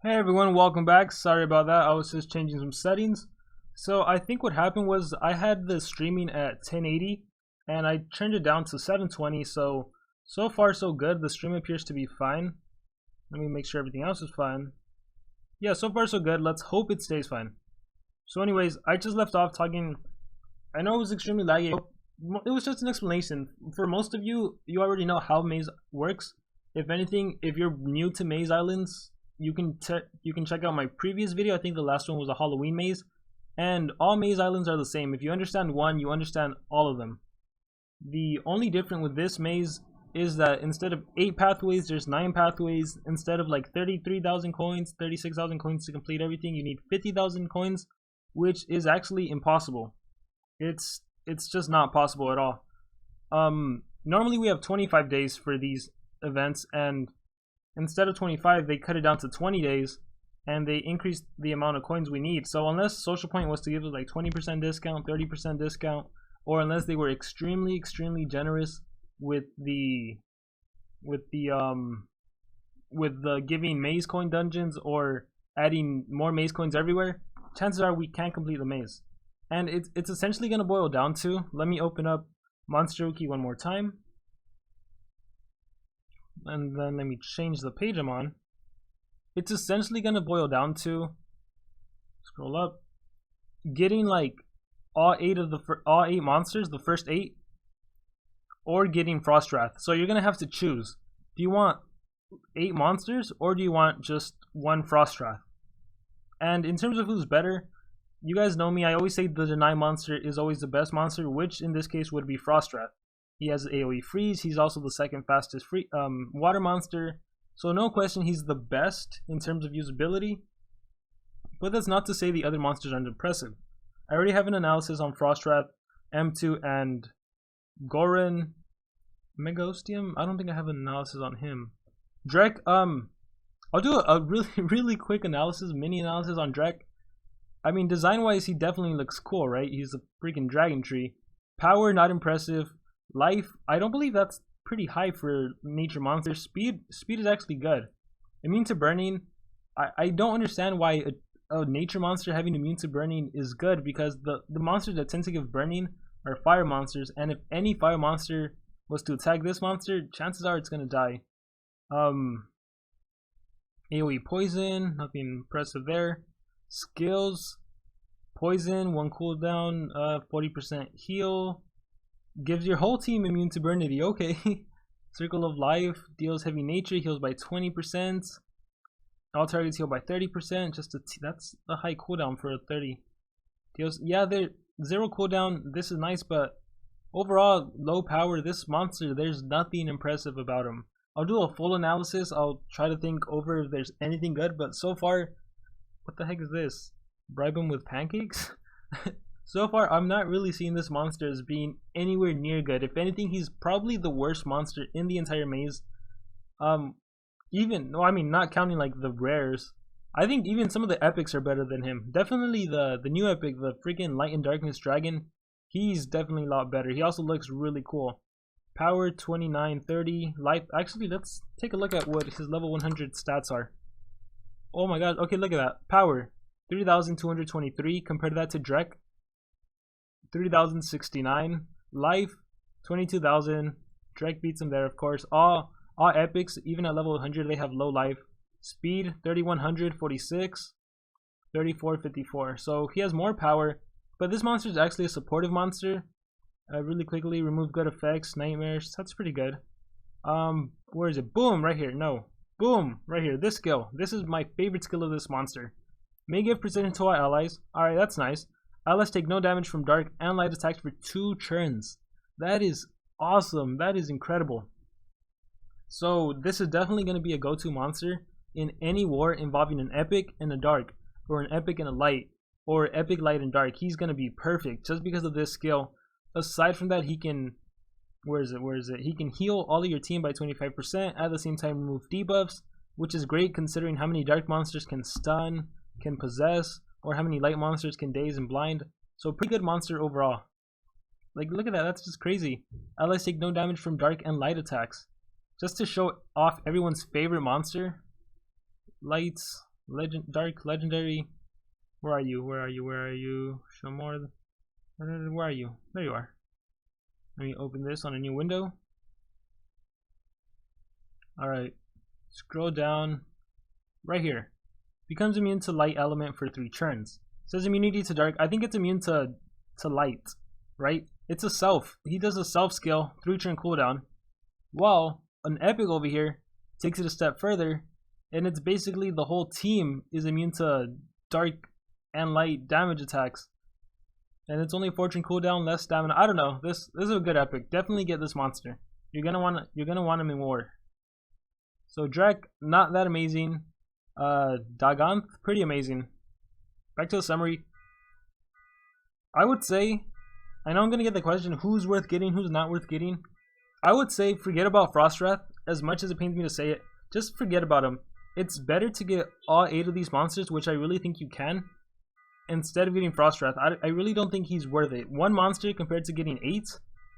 Hey everyone, welcome back. Sorry about that. I was just changing some settings. So I think what happened was I had the streaming at 1080 and I turned it down to 720. So far so good. The stream appears to be fine. Let me make sure everything else is fine. Yeah, so far so good. Let's hope it stays fine. So anyways, I just left off talking. I know it was extremely laggy. It was just an explanation. For most of you, you already know how Maze works. If anything, if you're new to Maze Islands, you can check out my previous video. I think the last one was a Halloween maze, and all maze islands are the same. If you understand one, you understand all of them. The only difference with this maze is that instead of 8 pathways, there's 9 pathways. Instead of like 33,000 coins, 36,000 coins to complete everything, you need 50,000 coins, which is actually impossible. It's just not possible at all. Normally we have 25 days for these events, and instead of 25, they cut it down to 20 days, and they increased the amount of coins we need. So unless Social Point was to give us like 20% discount, 30% discount, or unless they were extremely generous with the giving maze coin dungeons or adding more maze coins everywhere, chances are we can't complete the maze. And it's essentially going to boil down to, let me open up Monster Wiki one more time. And then let me change the page I'm on. It's essentially going to boil down to, scroll up, getting like all 8 monsters, the first 8, or getting Frostwrath. So you're going to have to choose. Do you want 8 monsters, or do you want just 1 Frostwrath? And in terms of who's better, you guys know me, I always say the Deny monster is always the best monster, which in this case would be Frostwrath. He has AoE freeze. He's also the second fastest water monster. So no question he's the best in terms of usability. But that's not to say the other monsters aren't impressive. I already have an analysis on Frostwrath, M2, and Goran Megaostium. I don't think I have an analysis on him. Drek, I'll do a really quick analysis, mini analysis on Drek. I mean, design-wise, he definitely looks cool, right? He's a freaking dragon tree. Power, not impressive. Life, I don't believe that's pretty high for nature monsters. Speed is actually good. Immune to burning, I don't understand why a nature monster having immune to burning is good, because the monsters that tend to give burning are fire monsters, and if any fire monster was to attack this monster, chances are it's gonna die. AoE poison, nothing impressive there. Skills, poison, 1 cooldown, 40% heal. Gives your whole team immune to burnity. Okay. Circle of Life deals heavy nature, heals by 20%. All targets heal by 30%. That's a high cooldown for a 30. Deals, yeah, they're 0 cooldown. This is nice, but overall low power. This monster, there's nothing impressive about him. I'll do a full analysis. I'll try to think over if there's anything good, but so far, what the heck is this? Bribe him with pancakes? So far, I'm not really seeing this monster as being anywhere near good. If anything, he's probably the worst monster in the entire maze. Not counting like the rares. I think even some of the epics are better than him. Definitely the new epic, the freaking Light and Darkness Dragon. He's definitely a lot better. He also looks really cool. Power 29, 30. Life. Actually, let's take a look at what his level 100 stats are. Oh my god. Okay, look at that. Power 3,223. Compare that to Drek. 3,069. Life 22,000. Drek beats him there, of course. All epics, even at level 100, they have low life. Speed 3,146. 3,454. So he has more power, but this monster is actually a supportive monster. Really quickly, remove good effects, nightmares. That's pretty good. Where is it? Boom, right here. No, boom, right here. This skill. This is my favorite skill of this monster. May give precision to our allies. Alright, that's nice. Allies take no damage from dark and light attacks for 2 turns. That is awesome. That is incredible. So this is definitely going to be a go-to monster in any war involving an epic and a dark, or an epic and a light, or epic, light, and dark. He's going to be perfect just because of this skill. Aside from that, he can, where is it? He can heal all of your team by 25%, at the same time remove debuffs, which is great considering how many dark monsters can stun, can possess, or how many light monsters can daze and blind. So pretty good monster overall. Like, look at that, that's just crazy. Allies take no damage from dark and light attacks. Just to show off everyone's favorite monster. Lights, dark legendary. Where are you? Where are you? Where are you? Show more. Where are you? There you are. Let me open this on a new window. Alright. Scroll down. Right here. Becomes immune to light element for 3 turns. Says immunity to dark. I think it's immune to light. Right? It's a self. He does a self skill. 3 turn cooldown. While an epic over here takes it a step further. And it's basically the whole team is immune to dark and light damage attacks. And it's only a 4 turn cooldown, less stamina. I don't know. This is a good epic. Definitely get this monster. You're gonna want him in war. So Drac, not that amazing. Daganth, pretty amazing. Back to the summary. I would say, I know I'm gonna get the question, who's worth getting, who's not worth getting. I would say forget about Frostwrath, as much as it pains me to say it. Just forget about him. It's better to get all 8 of these monsters, which I really think you can, instead of getting Frostwrath. I really don't think he's worth it. 1 monster compared to getting 8,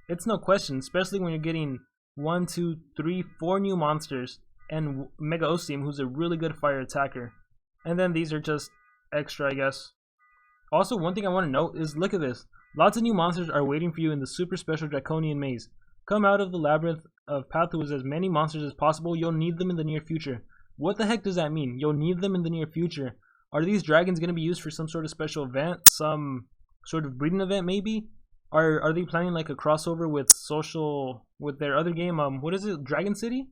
it's no question, especially when you're getting 1, 2, 3, 4 new monsters, and Mega Ostium, who's a really good fire attacker. And then these are just extra, I guess. Also, one thing I want to note is, look at this. Lots of new monsters are waiting for you in the super special Draconian Maze. Come out of the labyrinth of pathways as many monsters as possible. You'll need them in the near future. What the heck does that mean? You'll need them in the near future. Are these dragons going to be used for some sort of special event? Some sort of breeding event, maybe? Are they planning like a crossover with their other game? What is it? Dragon City?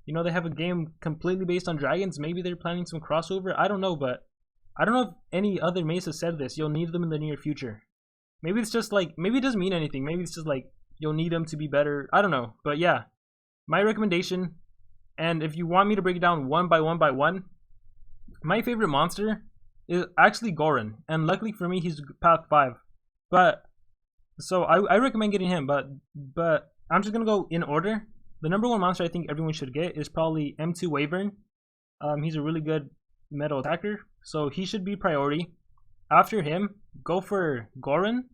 You know, they have a game completely based on dragons. Maybe they're planning some crossover. I don't know, but I don't know if any other maze has said this. You'll need them in the near future. Maybe it's just like, maybe it doesn't mean anything. Maybe it's just like, you'll need them to be better. I don't know. But yeah, my recommendation, and if you want me to break it down one by one, my favorite monster is actually Goron. And luckily for me, he's path 5. But, so I recommend getting him. But I'm just going to go in order. The number 1 monster I think everyone should get is probably M2 Wyvern. He's a really good metal attacker, so he should be priority. After him, go for Goron.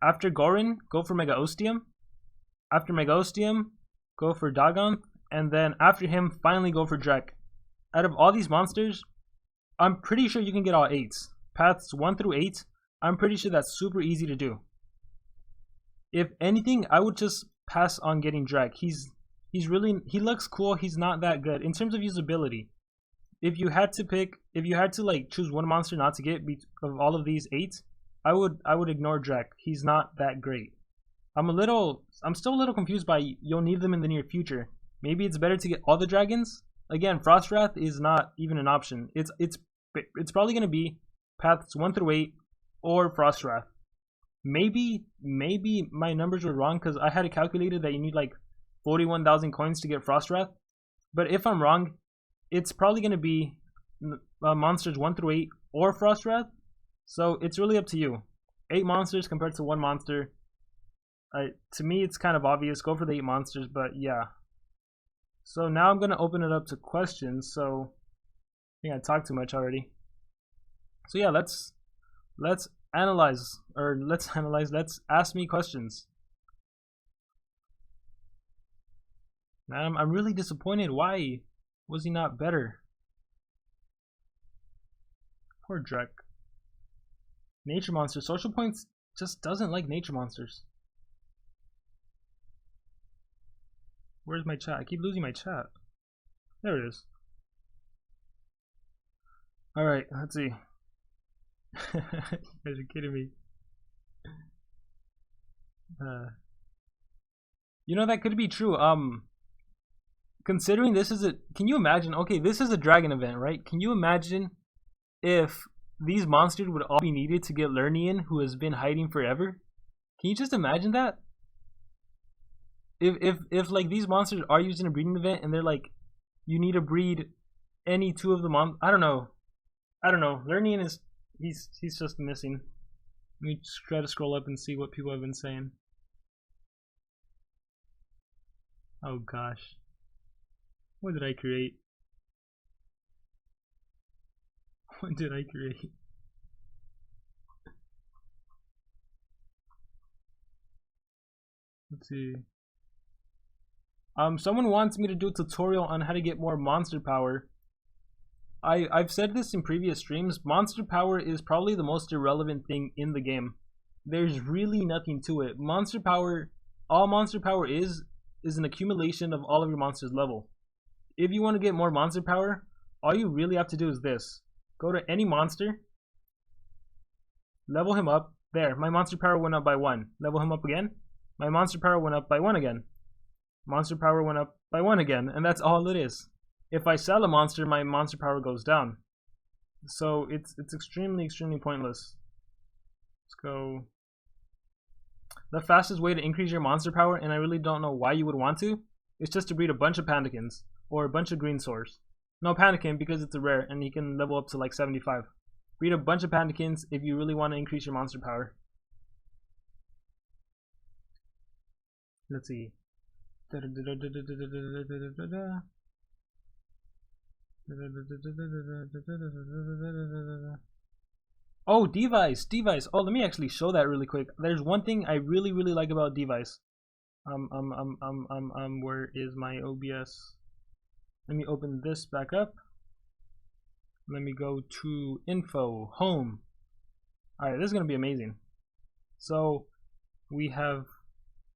After Goron, go for Mega Ostium. After Mega Ostium, go for Daganth. And then after him, finally go for Drac. Out of all these monsters, I'm pretty sure you can get all 8s. Paths 1 through 8, I'm pretty sure that's super easy to do. If anything, I would just pass on getting Drac. He looks cool. He's not that good in terms of usability. If you had to like choose 1 monster not to get of all of these 8, I would ignore Drac. He's not that great. I'm still a little confused by you'll need them in the near future. Maybe it's better to get all the dragons. Again, Frostwrath is not even an option. It's probably gonna be paths 1 through 8 or Frostwrath. Maybe my numbers were wrong because I had it calculated that you need like 41,000 coins to get Frostwrath. But if I'm wrong, it's probably going to be monsters 1 through 8 or Frostwrath. So it's really up to you. 8 monsters compared to 1 monster. To me, it's kind of obvious. Go for the 8 monsters, but yeah. So now I'm going to open it up to questions. So I think I talked too much already. So yeah, let's analyze. Let's ask me questions. Man, I'm really disappointed. Why was he not better? Poor Drac. Nature monster. Social Points just doesn't like nature monsters. Where's my chat? I keep losing my chat. There it is. Alright, let's see. You guys are kidding me. You know, that could be true. Considering this is can you imagine, okay, this is a dragon event, right? Can you imagine if these monsters would all be needed to get Lernian, who has been hiding forever? Can you just imagine that? If like these monsters are used in a breeding event and they're like, you need to breed any 2 of them. I don't know. Lernian is, he's just missing. Let me try to scroll up and see what people have been saying. Oh gosh. What did I create? What did I create? Let's see. Someone wants me to do a tutorial on how to get more monster power. I've said this in previous streams, monster power is probably the most irrelevant thing in the game. There's really nothing to it. Monster power, all monster power is an accumulation of all of your monster's level. If you want to get more monster power, all you really have to do is this. Go to any monster, level him up. There, my monster power went up by 1. Level him up again. My monster power went up by 1 again. Monster power went up by 1 again, and that's all it is. If I sell a monster, my monster power goes down. So it's extremely pointless. Let's go. The fastest way to increase your monster power, and I really don't know why you would want to, is just to breed a bunch of Pandakins or a bunch of green sores. No, Pandakin because it's a rare and he can level up to like 75. Breed a bunch of Pandakins if you really want to increase your monster power. Let's see. Oh, device. Oh, let me actually show that really quick. There's one thing I really like about device. Where is my OBS? Let me open this back up. Let me go to info, home. Alright, this is gonna be amazing. So we have,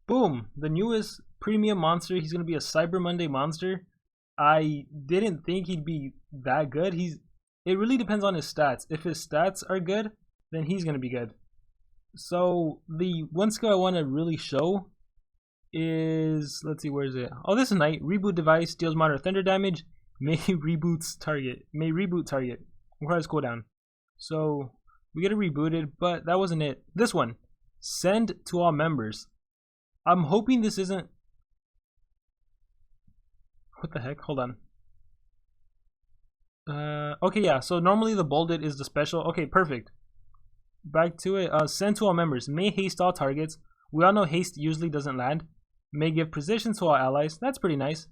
boom, the newest premium monster. He's gonna be a Cyber Monday monster. I didn't think he'd be that good. It really depends on his stats. If his stats are good, then he's gonna be good. So the one skill I want to really show is, let's see, where is it? Oh, this is nice. Reboot device deals moderate thunder damage. May reboot target. Requires cooldown. So we get it rebooted, but that wasn't it. This one, send to all members. I'm hoping this isn't. What the heck? Hold on. Okay, yeah. So normally the bolded is the special. Okay, perfect. Back to it. Send to all members. May haste all targets. We all know haste usually doesn't land. May give precision to all allies. That's pretty nice.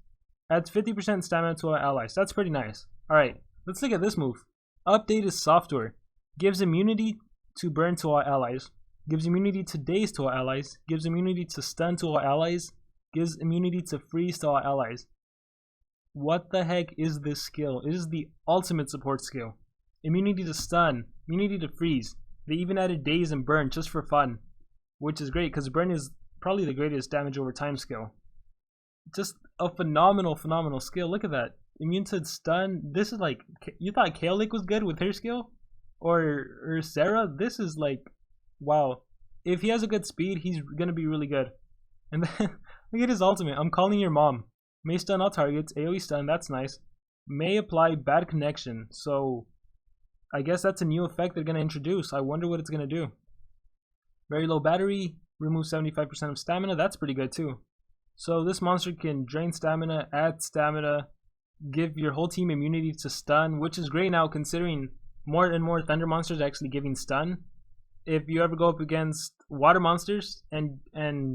Adds 50% stamina to all allies. That's pretty nice. Alright, let's look at this move. Updated software. Gives immunity to burn to all allies. Gives immunity to daze to all allies. Gives immunity to stun to all allies. Gives immunity to freeze to all allies. What the heck is this skill? It is the ultimate support skill. Immunity to stun. Immunity to freeze. They even added daze and burn just for fun. Which is great because burn is probably the greatest damage over time skill. Just a phenomenal skill. Look at that. Immune to stun. This is like, you thought Kaolic was good with her skill? Or Sarah? This is like, wow. If he has a good speed, he's gonna be really good. And then, look at his ultimate. I'm calling your mom. May stun all targets. AoE stun, that's nice. May apply bad connection. So, I guess that's a new effect they're gonna introduce. I wonder what it's gonna do. Very low battery. Remove 75% of stamina. That's pretty good too. So this monster can drain stamina, add stamina, give your whole team immunity to stun, which is great now considering more and more thunder monsters are actually giving stun. If you ever go up against water monsters and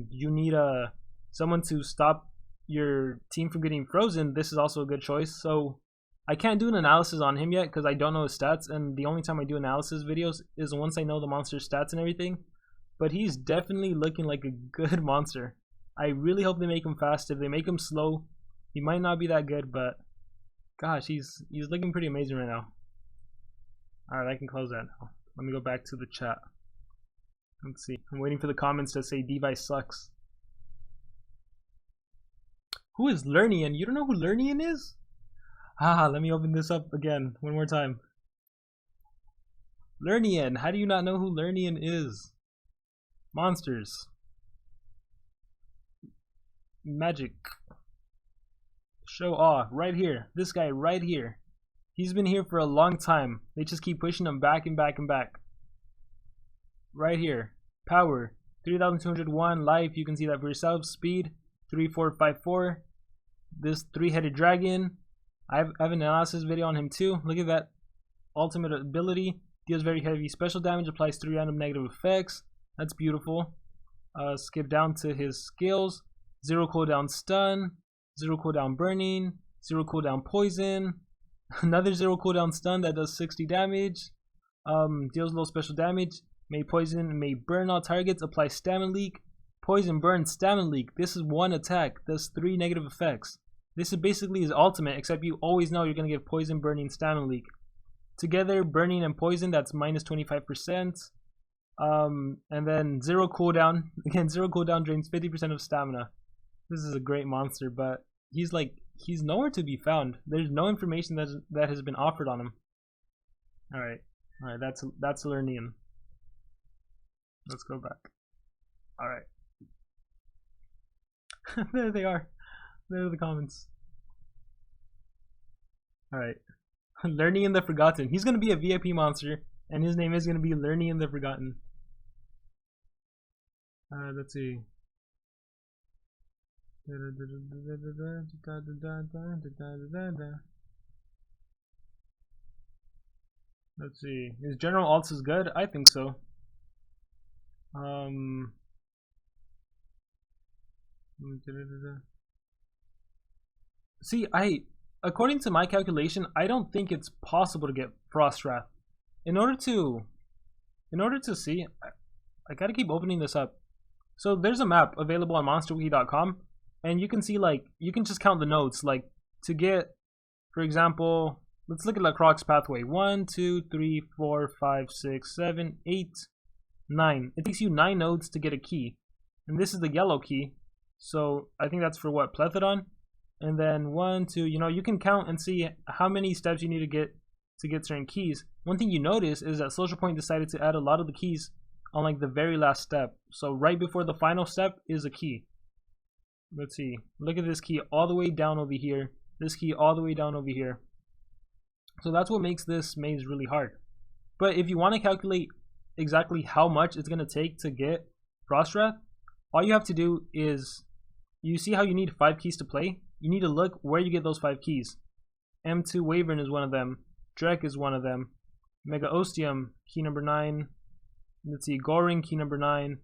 you need someone to stop your team from getting frozen, this is also a good choice. So I can't do an analysis on him yet because I don't know his stats, and the only time I do analysis videos is once I know the monster's stats and everything. But he's definitely looking like a good monster. I really hope they make him fast. If they make him slow, he might not be that good, but gosh, he's looking pretty amazing right now. Alright, I can close that now. Let me go back to the chat. Let's see. I'm waiting for the comments to say device sucks. Who is Lernian? You don't know who Lernian is? Let me open this up again one more time. Lernian, how do you not know who Lernian is? Monsters. Magic. Show awe. Right here. This guy right here. He's been here for a long time. They just keep pushing him back and back and back. Right here. Power. 3201. Life. You can see that for yourself. Speed. 3454. This three-headed dragon. I have an analysis video on him too. Look at that. Ultimate ability. Deals very heavy special damage. Applies 3 random negative effects. That's beautiful. Skip down to his skills. 0 cooldown stun, 0 cooldown burning, 0 cooldown poison, another 0 cooldown stun that does 60 damage, deals low special damage, may poison, may burn all targets, apply stamina leak, poison, burn, stamina leak. This is one attack, does 3 negative effects. This is basically his ultimate, except you always know you're going to get poison, burning, stamina leak. Together, burning and poison, that's minus 25%. And then 0 cooldown. Again, 0 cooldown drains 50% of stamina. This is a great monster, but he's nowhere to be found. There's no information that has been offered on him. Alright, that's Selenium. Let's go back. Alright. There they are. There are the comments. Alright. Lernian the Forgotten. He's gonna be a VIP monster, and his name is gonna be Lernian the Forgotten. Let's see. Let's see. His general alts is good? I think so. See, according to my calculation, I don't think it's possible to get Frost Wrath. In order to see, I gotta keep opening this up. So there's a map available on monsterwiki.com, and you can see, like, you can just count the nodes, like, to get, for example, let's look at Lacroix's pathway. 1, 2, 3, 4, 5, 6, 7, 8, 9. It takes you 9 nodes to get a key, and this is the yellow key. So I think that's for what, Plethodon? And then 1, 2, you can count and see how many steps you need to get certain keys. One thing you notice is that Social Point decided to add a lot of the keys on like the very last step. So right before the final step is a key. Let's see. Look at this key all the way down over here. This key all the way down over here. So that's what makes this maze really hard. But if you want to calculate exactly how much it's going to take to get Frost Wrath, all you have to do is, you see how you need 5 keys to play? You need to look where you get those 5 keys. M2 Wyvern is one of them. Drek is one of them. Mega Ostium, key number 9. Let's see, Goring, key number 9.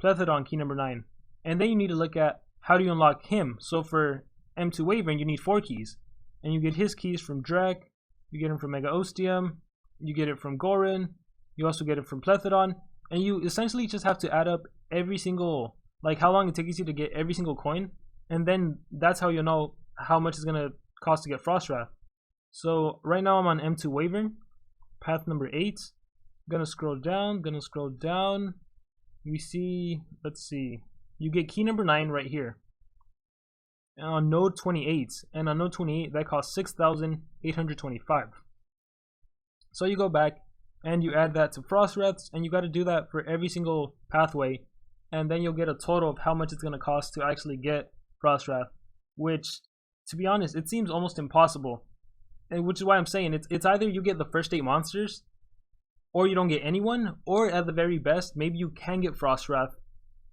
Plethodon, key number 9. And then you need to look at how do you unlock him. So for M2 Wyvern, you need 4 keys. And you get his keys from Drek. You get him from Mega Ostium. You get it from Gorin. You also get it from Plethodon. And you essentially just have to add up every single, like how long it takes you to get every single coin. And then that's how you'll know how much it's going to cost to get Frost Wrath. So right now I'm on M2 Wyvern, path number 8. Gonna scroll down. We see, let's see, you get key number 9 right here. And on node 28, and on node 28 that costs 6,825. So you go back and you add that to Frost Wraths, and you got to do that for every single pathway, and then you'll get a total of how much it's gonna cost to actually get Frost Wrath, which, to be honest, it seems almost impossible. And which is why I'm saying it's either you get the first 8 monsters, or you don't get anyone, or at the very best, maybe you can get Frost Wrath,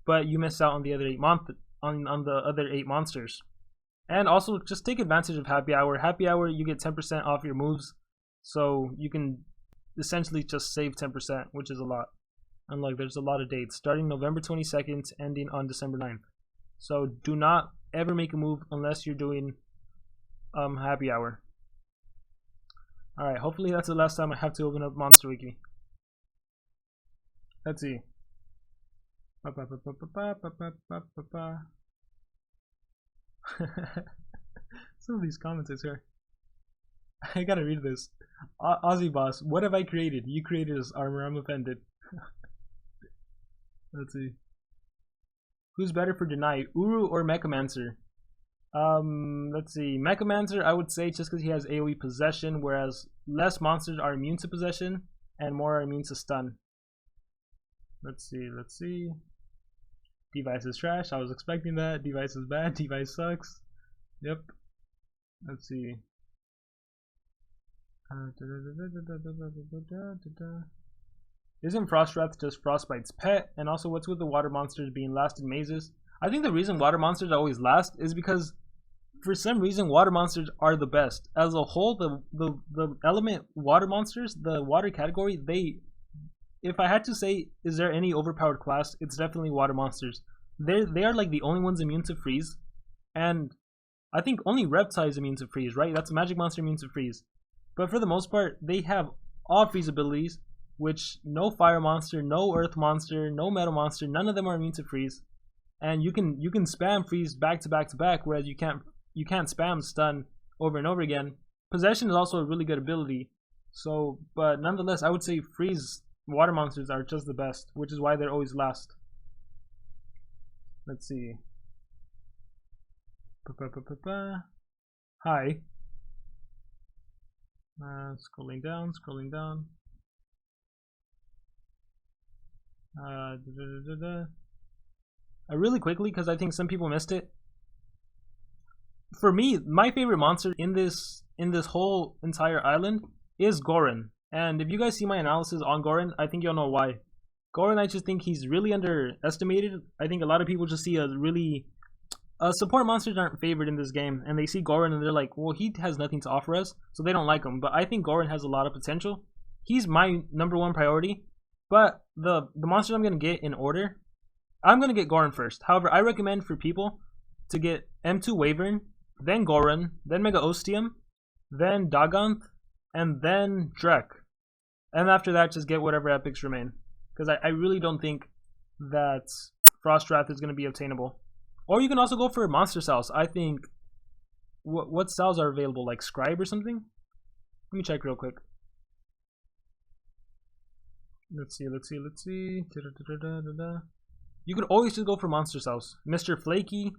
but you miss out on the other 8 on the other 8 monsters. And also, just take advantage of Happy Hour. Happy Hour, you get 10% off your moves, so you can essentially just save 10%, which is a lot. And like, there's a lot of dates, starting November 22nd, ending on December 9th. So do not ever make a move unless you're doing Happy Hour. Alright, hopefully that's the last time I have to open up Monster Wiki. Let's see. Some of these comments, I swear. I gotta read this. Aussie Boss, what have I created? You created this armor, I'm offended. Let's see. Who's better for deny, Uru or Mechamancer? Let's see. Mechamancer, I would say, just because he has AoE possession, whereas less monsters are immune to possession and more are immune to stun. Let's see. Device is trash. I was expecting that. Device is bad. Device sucks. Yep. Let's see. Isn't Frost Wrath just Frostbite's pet? And also, what's with the water monsters being last in mazes? I think the reason water monsters are always last is because for some reason water monsters are the best. As a whole, the element water monsters, the water category, if I had to say is there any overpowered class, it's definitely water monsters. They are like the only ones immune to freeze, and I think only Reptile is immune to freeze, right? That's a magic monster immune to freeze. But for the most part, they have all freeze abilities, which no fire monster, no earth monster, no metal monster, none of them are immune to freeze. And you can spam freeze back to back to back, whereas you can't you can't spam stun over and over again. Possession is also a really good ability. So, but nonetheless, I would say freeze water monsters are just the best, which is why they're always last. Let's see. Hi. Scrolling down, scrolling down. Really quickly, because I think some people missed it. For me, my favorite monster in this whole entire island is Goron. And if you guys see my analysis on Goron, I think you'll know why. Goron, I just think he's really underestimated. I think a lot of people just see a really support monsters aren't favored in this game, and they see Goron and they're like, well, he has nothing to offer us, so they don't like him. But I think Goron has a lot of potential. He's my #1 priority. But the monsters I'm gonna get in order, I'm gonna get Goron first. However, I recommend for people to get M2 Wyvern, then Goron, then Mega Ostium, then Daganth, and then Drek. And after that, just get whatever epics remain. Because I really don't think that Frostwrath is going to be obtainable. Or you can also go for monster cells. I think... What cells are available? Like Scribe or something? Let me check real quick. Let's see. You could always just go for monster cells. Mr. Flaky,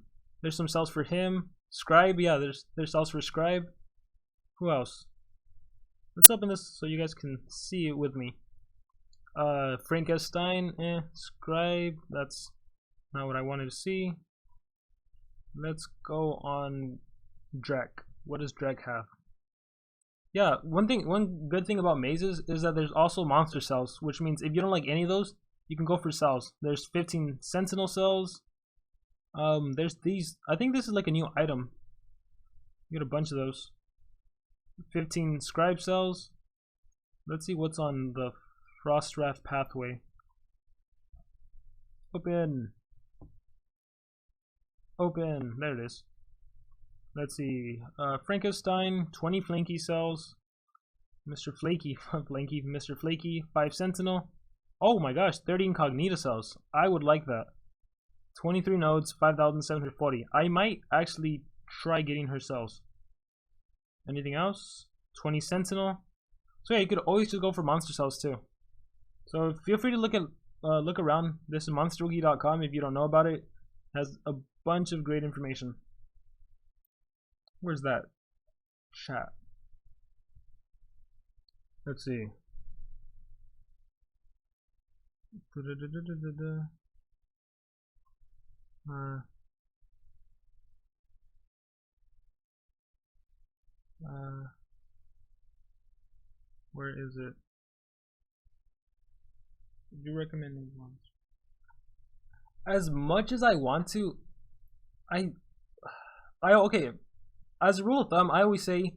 there's some cells for him. Scribe, yeah, there's cells for Scribe. Who else? Let's open this so you guys can see it with me. Frankenstein, Scribe, that's not what I wanted to see. Let's go on Drek. What does Drek have? Yeah, one good thing about mazes is that there's also monster cells, which means if you don't like any of those, you can go for cells. There's 15 sentinel cells. There's these. I think this is like a new item. You get a bunch of those. 15 scribe cells. Let's see what's on the Frostwrath pathway. Open. There it is. Let's see. Frankenstein, 20 flanky cells. Mr. Flaky, Mr. Flaky, 5 sentinel. Oh my gosh, 30 incognita cells. I would like that. 23 nodes, 5,740. I might actually try getting her cells. Anything else? 20 sentinel. So yeah, you could always just go for monster cells too. So feel free to look around. This is monsterwiki.com. If you don't know about it, has a bunch of great information. Where's that? Chat. Let's see. Where is it? Do you recommend these ones? As much as I want to, okay. As a rule of thumb, I always say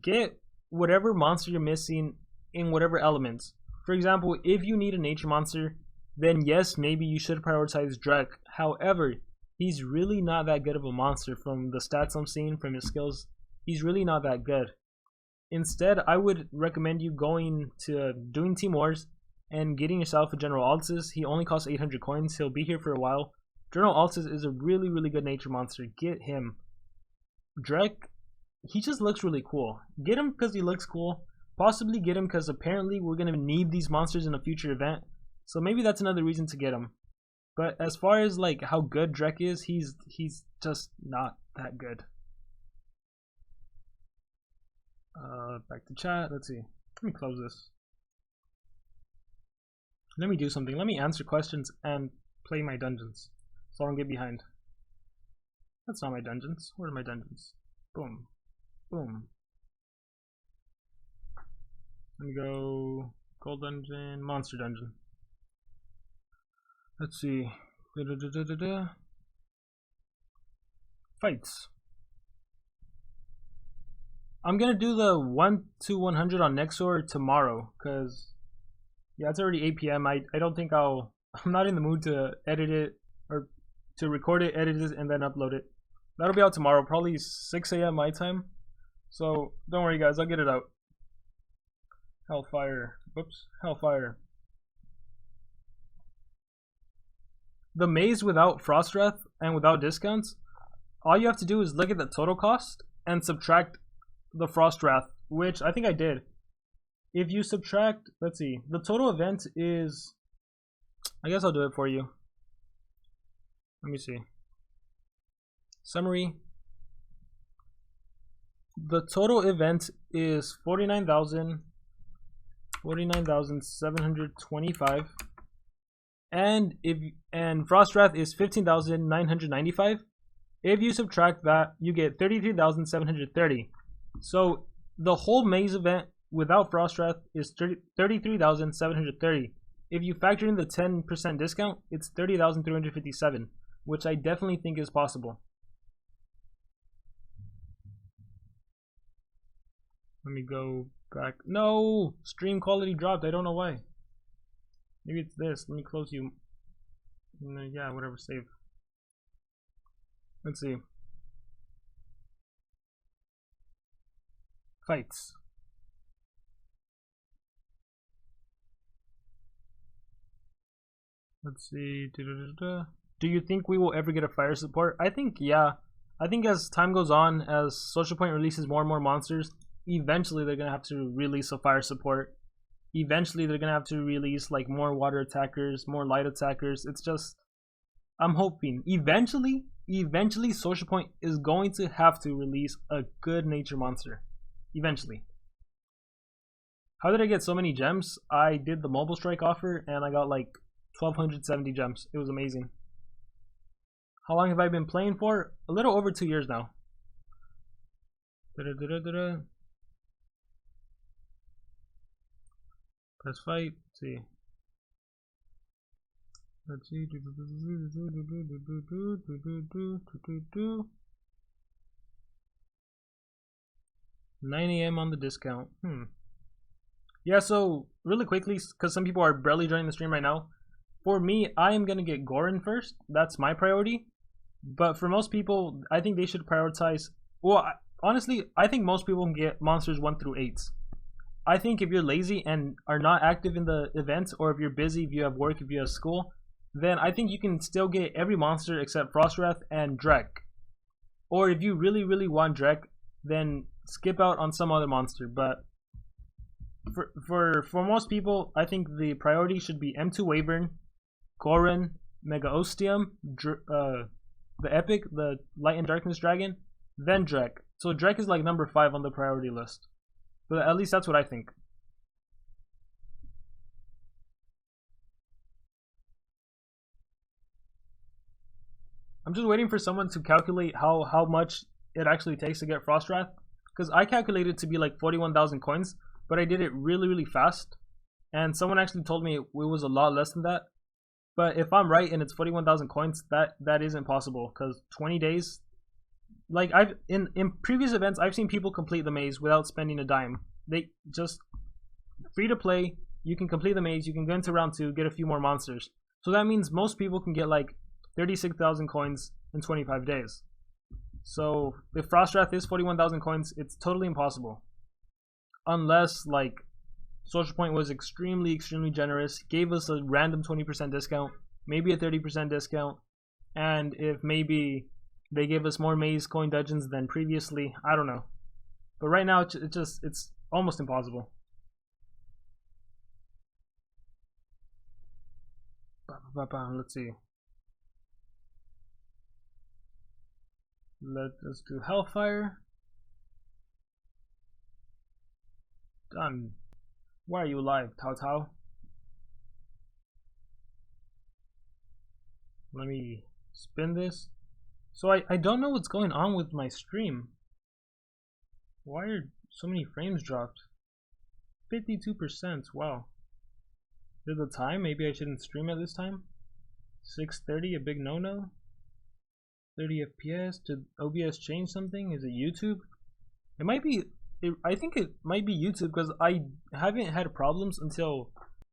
get whatever monster you're missing in whatever elements. For example, if you need a nature monster, then yes, maybe you should prioritize Drek. However, he's really not that good of a monster from the stats I'm seeing, from his skills. He's really not that good. Instead, I would recommend you going to doing Team Wars and getting yourself a General Altis. He only costs 800 coins. He'll be here for a while. General Altis is a really, really good nature monster. Get him. Drek, he just looks really cool. Get him because he looks cool. Possibly get him because apparently we're going to need these monsters in a future event. So maybe that's another reason to get him. But as far as like how good Drek is, he's just not that good. Back to chat. Let's see. Let me close this. Let me do something. Let me answer questions and play my dungeons so I don't get behind. That's not my dungeons. Where are my dungeons? Boom. Boom. Let me go gold dungeon, monster dungeon. Let's see. Fights. I'm gonna do the 1 to 100 on Nexor tomorrow, cause yeah, it's already 8 p.m. I don't think I'm not in the mood to edit it or to record it, edit it, and then upload it. That'll be out tomorrow, probably 6 a.m. my time. So don't worry, guys, I'll get it out. Hellfire. Whoops. Hellfire. The maze without Frostwrath and without discounts, all you have to do is look at the total cost and subtract the Frost Wrath, which I think I did. If you subtract, let's see, the total event is, I guess I'll do it for you. Let me see. Summary. The total event is 49,725, and Frost Wrath is 15,995. If you subtract that, you get 33,730. So the whole maze event without Frost Wrath is 33,730. If you factor in the 10% discount, it's 30,357, which I definitely think is possible. Let me go back. No! Stream quality dropped. I don't know why. Maybe it's this. Let me close you. Yeah, whatever. Save. Let's see. Fights. Let's see. Do you think we will ever get a fire support? I think, yeah. I think as time goes on, as Social Point releases more and more monsters, eventually they're gonna have to release a fire support. Eventually they're gonna have to release like more water attackers, more light attackers. It's just, I'm hoping eventually Social Point is going to have to release a good nature monster. Eventually. How did I get so many gems? I did the Mobile Strike offer and I got like 1,270 gems. It was amazing. How long have I been playing for? A little over 2 years now. Press fight. Let's see. Let's see. 9 AM on the discount. Yeah, so really quickly, because some people are barely joining the stream right now. For me, I am gonna get Gorin first. That's my priority. But for most people, I think they should prioritize. Well, honestly, I think most people can get monsters 1 through 8. I think if you're lazy and are not active in the event, or if you're busy, if you have work, if you have school, then I think you can still get every monster except Frost Wrath and Drek. Or if you really, really want Drek, then skip out on some other monster. But for most people, I think the priority should be M2 Wyvern, Gorin, Mega Ostium, the Epic, the Light and Darkness Dragon, then Drek. So Drek is like number 5 on the priority list. But at least that's what I think. I'm just waiting for someone to calculate how much it actually takes to get Frost Wrath. Because I calculated it to be like 41,000 coins, but I did it really, really fast. And someone actually told me it was a lot less than that. But if I'm right and it's 41,000 coins, that isn't possible. Because 20 days... Like in previous events, I've seen people complete the maze without spending a dime. They just free to play. You can complete the maze. You can go into round 2, get a few more monsters. So that means most people can get like 36,000 coins in 25 days. So if Frost Wrath is 41,000 coins, it's totally impossible. Unless like Social Point was extremely, extremely generous, gave us a random 20% discount, maybe a 30% discount, and if maybe they gave us more maze coin dungeons than previously. I don't know. But right now, it's almost impossible. Let's see. Let's do Hellfire. Done. Why are you alive, Tao Tao? Let me spin this. So I don't know what's going on with my stream. Why are so many frames dropped? 52%, wow. Is it the time? Maybe I shouldn't stream at this time? 6:30, a big no-no? 30 FPS, did OBS change something? Is it YouTube? It might be, I think it might be YouTube because I haven't had problems until